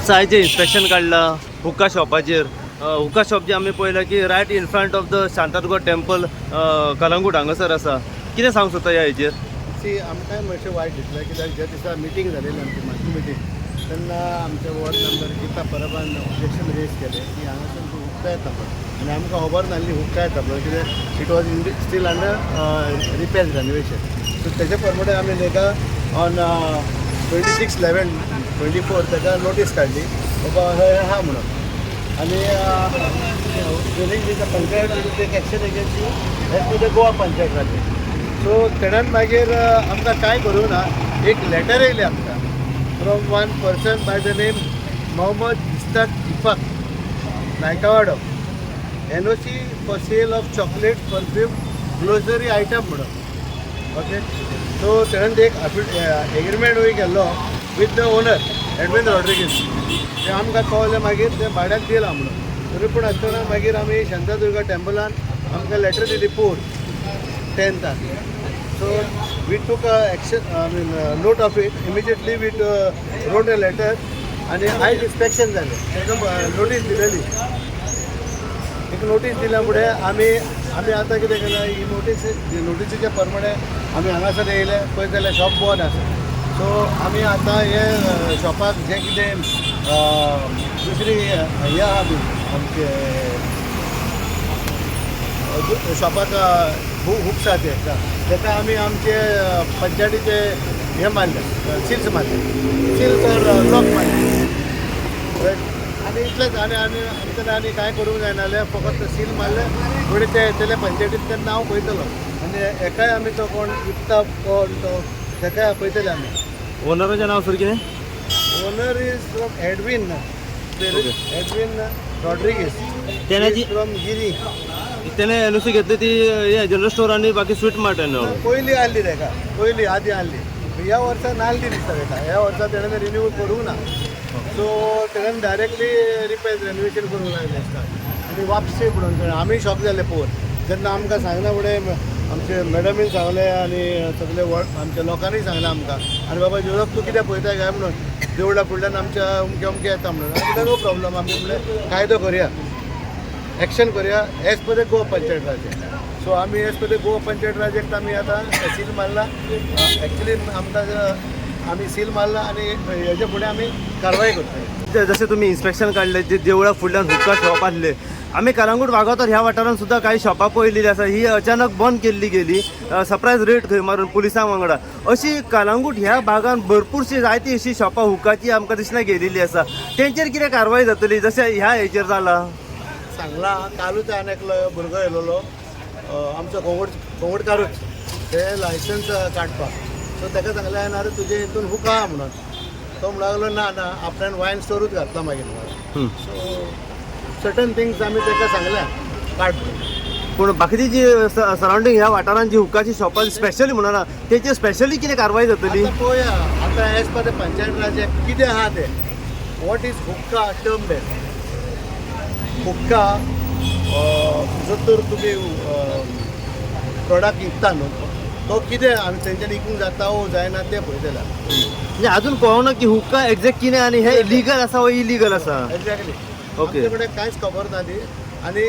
आजचा आयचे इन्स्पेक्शन काढला हुक्का शॉपाचेर. हुक्का शॉप जे आम्ही पळयला की right in front of the Shantadurga temple Calangute हांगासर आसा. कितें सांग सोदता ह्या हेजेर? सी आमकांय मातशें वायट दिसलें कित्याक ज्या दिसा मिटींग जालेली आमची मागची मिटींग तेन्ना आमचे वॉर्ड मेंबर गीता परबान ऑब्जेक्शन रेज केलें की हांगासर हुक्का येता पळय आनी आमकां खबर नासली हुक्का येता पळय कित्याक it was steel under repair renovation. So तेजे प्रमाणे आमी ताका ऑन 26/11/24 ताका नोटीस काडली बाबा हे आहा म्हणून. आनी during the panchayat take action against you as to the Goa Panchayat Raj. So तेणान मागीर आमकां कांय करूं ना. एक लेटर येयलें आमकां from one person by the name Mohammad Ishtaq Ifaq Naikwado NOC for sale of chocolate perfume glossary item म्हणून. ओके. सो तेणेन एक एग्रीमेंट वय केल्लो with the owner Edwin Rodrigues. ते आमकां कळलें मागीर ते भाड्याक दिलां म्हणून. तरी पूण आसतना मागीर आमी शांतादुर्गा टेम्पलान आमकां लेटर दिली पोर 10th. So we took note of it. Immediately we wrote a letter आणि आयज इन्स्पेक्शन जालें. ताका नोटीस दिलेली. एक नोटीस दिल्या फुडें आमी आतां कितें केलां ही नोटीसीच्या प्रमाणे आमी हांगासर येयले पळयत जाल्यार शॉप बंद आसा. सो आमी आतां हे शॉपाक जे कितें दुसरी हे आहा बी आमचे शॉपाक हुक्स आहा तेका आमी आमचे पंचायतीचे हे मारले सील्स मारले सील्स और लॉक मारले. आनी इतलेंच आनी कांय करूंक जायना जाल्यार फकत सील मारले फुडें ते पंचायतीन तें नांव पळयतलो आनी एकाय आमी तो कोण विकता कोण तो तेकाय आपयतले आमी. ओनराचें नांव सर कितें? Owner is from Edwin Rodrigues from Giri. त्याने NOC घेतली ती हे जनरल स्टोर आणि बाकी स्वीट मार्ट आहे. पयलीं हाडली ताका आदी हाडली. ह्या वर्सा नासली दिसता ताका. ह्या वर्सा तेणें रिन्यू करूंक ना. सो तेणें डायरेक्टली रेनोवेशन करूंक लागलें दिसता आनी वापसी म्हणून आमी शॉक जाले पळोवन. जेन्ना आमकां सांगना फुडें आमचे मॅडमीन सांगलें आनी सगळे आमच्या लोकांनी सांगलें आमकां आनी बाबा जोरप तूं कितें पळयता काय म्हणून देवळा फुडल्यान आमच्या अमकें अमकें येता म्हणून. आनी नो प्रॉब्लम आमी म्हणलें कायदो करया एक्शन करया as per the Goa Panchayat Raj. So आमी as per the Goa Panchayat Raj act आमी आतां सील मारला. एक्चुली आमकां आमी सील मारला आनी हेजे फुडें आमी कारवाय करता. जसे तुम्ही इन्स्पेक्शन काढले जे देवळा फुडल्यान हुक्का शॉप आसले. आम्ही कलंगूट वागातोर ह्या वाठारांत सुद्दां काही शॉपां पळयलेली आसा. ही अचानक बंद केल्ली गेली. सरप्रायज रेट खंय मारून पुलिसां वांगडा अशी कलंगूट ह्या भागांत भरपूरशी जायती अशी शॉपां हुक्काची आमकां दिसना गेलेली आसा. तेंचेर कितें कारवाय जातली जशें ह्या हेचेर जाला? सांगला कालूच आनी एकलो भुरगो येयलोलो आमचो कोंगडकारूच ते लायसन्स काडपाक. सो ताका सांगलें हांवें आरे तुजे हितून हुक्का आहा म्हणून. तो म्हणून लागलो ना आपल्यान वायन स्टोरूच घातला मागीर म्हणून. सो सर्टन थिंग्स आमी ताका सांगल्या काड. पूण बाकीची जी सरावंडींग ह्या वाठारांत जी हुक्काची शॉपां स्पेशली म्हणना तेचेर स्पेशली कितें कारवाय जातली? पळोवया आतां एज पर द पंचायत राज कितें आहा तें. वॉट इज हुक्का टर्म डेट. हुक्का जो तर तुमी प्रॉडक्ट विकता न्हू तो कितें आमी तेंच्यांनी विकूंक जाता वो जायना तें पळयतलें. म्हणजे अजून कळना की हुक्का एक्झॅक्ट कितें आनी हे लिगल आसा वो इलिगल आसा. एक्झॅक्टली. ओके. आमचे कडेन कांयच खबर ना ती. आनी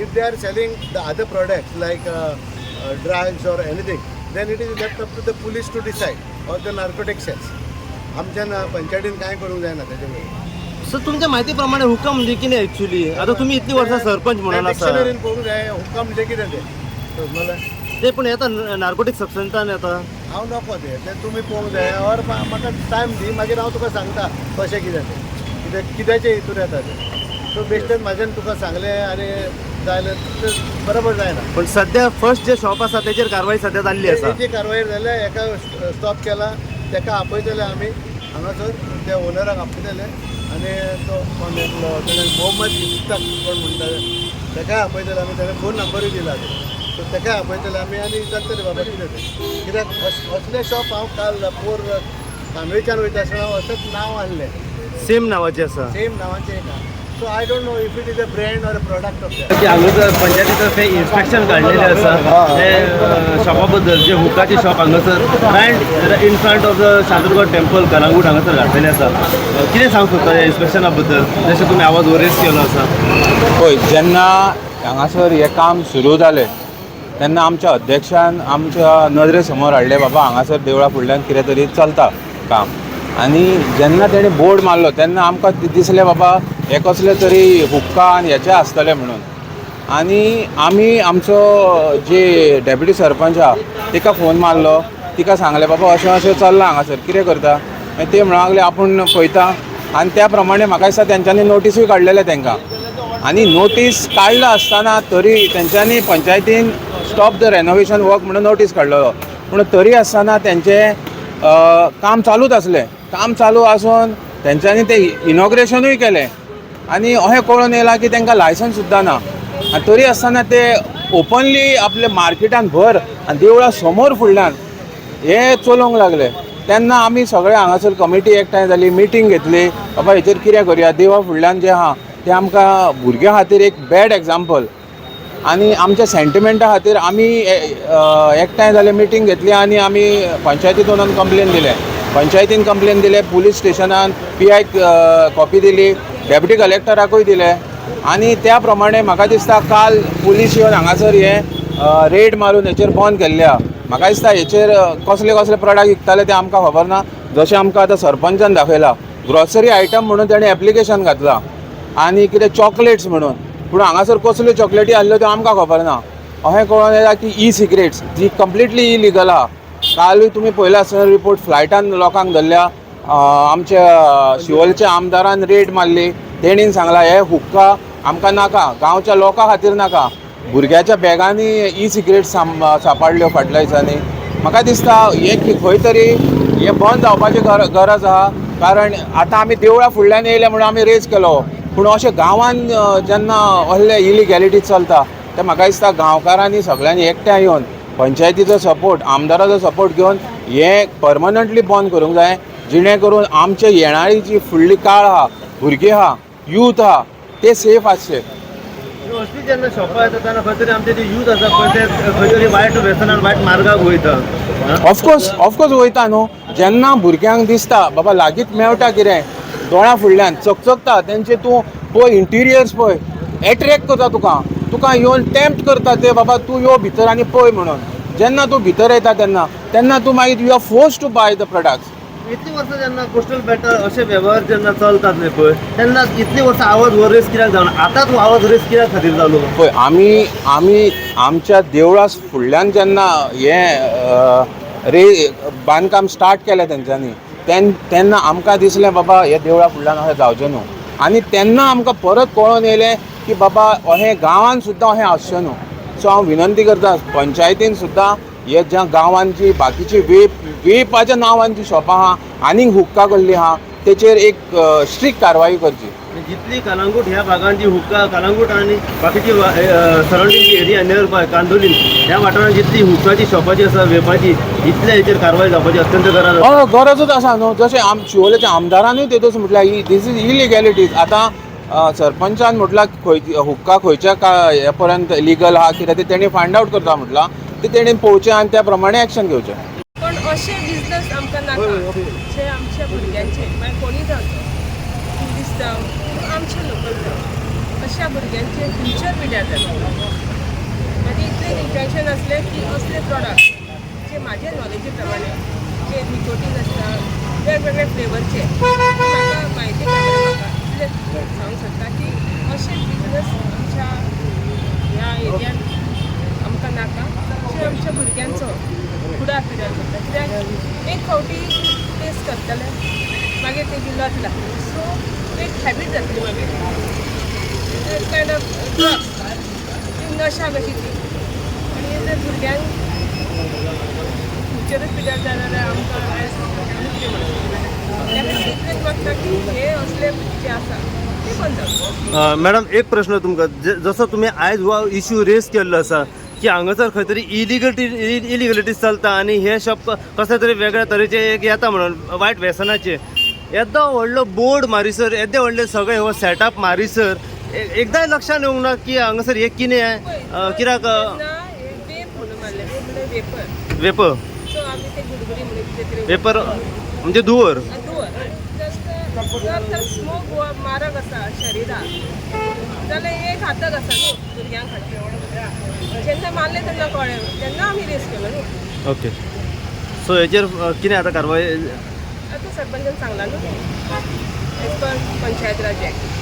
if they are selling the other products like drugs or anything then it is left up to the police to decide or the narcotic cells. आमच्यान पंचायतीन कांय करूंक जायना तेजे कडेन. सर तुमच्या माहिती प्रमाणे हुक्का म्हणजे कितें एक्चुअली? आता तुम्ही इतली वर्सां सरपंच म्हणून आसा. डिक्शनरीन पळोवंक जाय हुक्का म्हणजे कितें तें. मला ते पण येता नार्कोटिक सबस्टन्सान येता. हांव नको तें तुमी पळोवंक जाय ऑर म्हाका टायम दी मागीर हांव तुका सांगता कशें कितें तें कित्याचे हितून येता तें. सो बेश्टेन म्हाज्यान तुका सांगलें आनी जाल्यार बरोबर जायना. पण सध्या फर्स्ट जे शॉप आसा तेचेर कारवाई सध्या जाल्ली आसा. तेची कारवाय जाल्या एका स्टॉप केला तेका आपयतले आमी हांगासर त्या ओनराक आपयतले आनी तो कोण येतलो तेणें मोहम्मद इस्ताक कोण म्हणटा तेकाय आपयतले आमी. ताणें फोन नंबरूय दिला सो तेकाय आपयतले आमी आनी जातले बाबा कितें तें. कित्याक असले शॉप हांव काल पोर कांदळेच्यान वयता आसतना असोच नांव आहलें सेम नावाचे आसा. सेम नांवाचें एक आहा. So I don't know if it is a brand or a product of that. की हांगासर पंचायतीतर्फे इन्स्पेक्शन काढलेले आसा हे शॉपा बद्दल जे हुक्काचे शॉप हांगासर right in front of the Shantargad temple Calangute हांगासर घातलेले आसा कितें सांगूंक सोदता ह्या इन्स्पेक्शना बद्दल जशें तुमी आवाज रेज केलो आसा पळय जेन्ना हांगासर हें काम सुरू जालें तेन्ना आमच्या अध्यक्षान आमच्या नदरे समोर हाडले बाबा हांगासर देवळा फुडल्यान कितें तरी चलता काम आनी जेन्ना तेणें बोर्ड मारलो तेन्ना आमकां दिसलें बाबा हे कसले तरी हुक्का आनी हेचे आसतले म्हणून आनी आमी आमचो जे डेप्युटी सरपंच आहा तिका फोन मारलो तिका सांगलें बाबा अशें अशें चल्लां हांगासर कितें करता मागीर ते म्हणूंक लागले आपूण पळयता आनी त्या प्रमाणे म्हाका दिसता तेंच्यांनी नोटीसूय काडलेले तांकां आनी नोटीस काडला आसतना तरी तेंच्यांनी पंचायतीन स्टॉप द रेनोवेशन वर्क म्हणून नोटीस काडलेलो पूण तरी आसतना तेंचें काम चालूच आसलें काम चालू आसून तेंच्यांनी तें इनॉग्रेशनूय केलें आनी अशें कळून येयलां की तांकां लायसन्स सुद्दां ना आनी तरी आसतना ते ओपनली आपले मार्केटान भर आनी देवळा समोर फुडल्यान हे चलोवंक लागले तेन्ना आमी सगळे हांगासर कमिटी एकठांय जाली मिटींग घेतली बाबा हेचेर कितें करुया देवळा फुडल्यान जें आहा तें आमकां भुरग्यां खातीर एक बॅड एग्जाम्पल आनी आमच्या सेंटिमेंटा खातीर आमी एकठांय जाले मिटींग घेतली आनी आमी पंचायतींत वचून कंप्लेन दिलें पंचायतीन कंप्लेन दिलें पुलीस स्टेशनान PI कॉपी दिली डेप्युटी कलेक्टराकूय दिलें आनी त्या प्रमाणे म्हाका दिसता काल पुलीस येवन हांगासर हे रेड मारून हेचेर बंद केल्ले आहा म्हाका दिसता हेचेर कसले कसले प्रॉडक्ट विकताले ते आमकां खबर ना जशें आमकां आतां सरपंचान दाखयलां ग्रॉसरी आयटम म्हणून ताणें एप्लिकेशन घातलां आनी कितें चॉकलेट्स म्हणून पूण हांगासर कसल्यो चॉकलेटी आहल्यो त्यो आमकां खबर ना अशें कळोन येता की सिगरेट्स जी कंप्लिटली इलिगल आहा कालूय तुमी पळयला आसतना रिपोर्ट फ्लायटान लोकांक धरल्या आमच्या शिवोलेच्या आमदारान रेड मारली तेणीन सांगला हे हुक्का आमकां नाका गांवच्या लोकां खातीर नाका भुरग्याच्या बॅगांनी सिगरेट्स सांपाडल्यो फाटल्या दिसांनी म्हाका दिसता हे खंय तरी हे बंद जावपाची गरज आहा कारण आतां आमी देवळा फुडल्यान येयले म्हणून आमी रेज केलो पूण अशें गांवान जेन्ना असले इलिगॅलिटी चलता ते म्हाका दिसता गांवकारांनी सगळ्यांनी एकठांय येवन पंचायतीचो सपोर्ट आमदाराचो सपोर्ट घेवन हें परमनंटली बंद करूंक जाय जिणे करून आमचे येणारी जी फुडली काळ आहा भुरगीं आहा यूथ आहा ते सेफ आसचे अशी जेन्ना शॉपां येता तेन्ना खंय तरी आमचे जे यूथ आसा पळय ते खंय तरी वायट व्यसनान वायट मार्गाक वयता ऑफकोर्स वयता न्हू जेन्ना भुरग्यांक दिसता बाबा लागींच मेळटा कितें दोळ्या फुडल्यान चकचकता तेंचे तूं पळय इंटिरियर्स पळय एट्रॅक्ट करता तुका येवन टेम्प्ट करता ते बाबा तूं यो भितर आनी पळय म्हणून जेन्ना तूं भितर येता तेन्ना तूं मागीर you are force to buy the products इतली वर्सां जेन्ना कोस्टल बॅटर अशे वेव्हार जेन्ना चलतात न्ही पळय तेन्ना इतली वर्सां आवाज हो रेस कित्याक जावना आतां तूं आवाज रेस कित्याक खातीर जालो पळय आमी आमच्या देवळा फुडल्यान जेन्ना हें बांदकाम स्टार्ट केलें तेंच्यांनी तेन्ना आमकां दिसलें बाबा हे देवळा फुडल्यान अशें जावचें न्हू आनी तेन्ना आमकां परत कळोन येयलें की बाबा अशें गांवान सुद्दां अशें आसचें न्हू सो हांव विनंती करता पंचायतीन सुद्दां हे ज्या गांवांची बाकीची वेपाच्या नांवान जी शॉपां आहा आनीक हुक्का कडली आहा तेचेर एक स्ट्रिक्ट कारवाई करची जितली कलंगूट ह्या भागांत जी हुक्का कलंगूट आनी बाकीची सरावंडींग जी एरिया नियर बाय कांदोलीम ह्या वाठारांत जितली हुक्काची शॉपाची आसा वेपाची इतल्या हेचेर कारवाय जावपाची अत्यंत गरज आसा गरजूच आसा न्हू जशें शिवोलेच्या आमदारानूय तेतूच म्हटल्यार दीस इज इलिगॅलिटीज आतां सरपंचान म्हटलां हुक्का खंयच्या हे पर्यंत लिगल आहा कितें तें तेणी फायंड आवट करता म्हटलां ते तेणेन पळोवचें आनी त्या प्रमाणे एक्शन घेवचें पण अशे बिझनेस आमकां नाका जे आमच्या भुरग्यांचे मागीर कोणी जावचो ट्युरिस्ट जावं आमचे लोकल जावं अशा भुरग्यांचे फ्युचर पिड्यार जाता म्हाजें इतलें इंटेंशन आसलें की असले प्रॉडक्ट जे म्हाज्या नॉलेजी प्रमाणे जे निकोटीन आसता वेगवेगळे फ्लेवरचे म्हाका म्हायती काडटा म्हाका इतलें सांगूंक सोदता की अशे बिझनेस आमच्या ह्या एरियान आमकां नाका जे आमच्या भुरग्यांचो फुडार पिड्यार करता कित्याक एक फावटी टेस्ट करतले मागीर तेजी लत लागतली सो एक हॅबीट जातली मागीर एक कायंड ऑफ ड्रग्स ती नशा कशी ती आनी जर भुरग्यांक फ्युचरूच पिड्यार जालें जाल्यार आमकां कितें म्हणून इतलेंच मागता की हे असले जे आसा ते बंद जावचे मॅडम एक प्रश्न तुमकां जसो तुमी आयज हो इश्यू रेस केल्लो आसा की हांगासर खंय तरी इलिगलिटीज चलता आनी हे शॉप कसले तरी वेगळ्या तरेचे एक येता म्हणून वायट व्यसनाचे येद्दा व्हडलो बोर्ड मारिसर येद्दे व्हडले सगळे हो सेटअप मारिसर एकदांय लक्षान येवंक ना की हांगासर हे कितें कित्याक तेन्ना हे वेप म्हणून मारले वेप म्हणजे वेपर वेपर सो आमी ते गुडगुडी म्हणून कितें तरी वेपर म्हणजे धुवर धुवर जर तर स्मोक मारक आसा शरिराक जाल्यार हे घातक आसा न्हू भुरग्यां खातीर जेन्ना मारले तेन्ना कळ्ळें तेन्ना आमी रेस केलो न्हू ओके सो हेजेर कितें आतां कारवाय आतां सरपंचान सांगला न्हू as per panchayat Raj act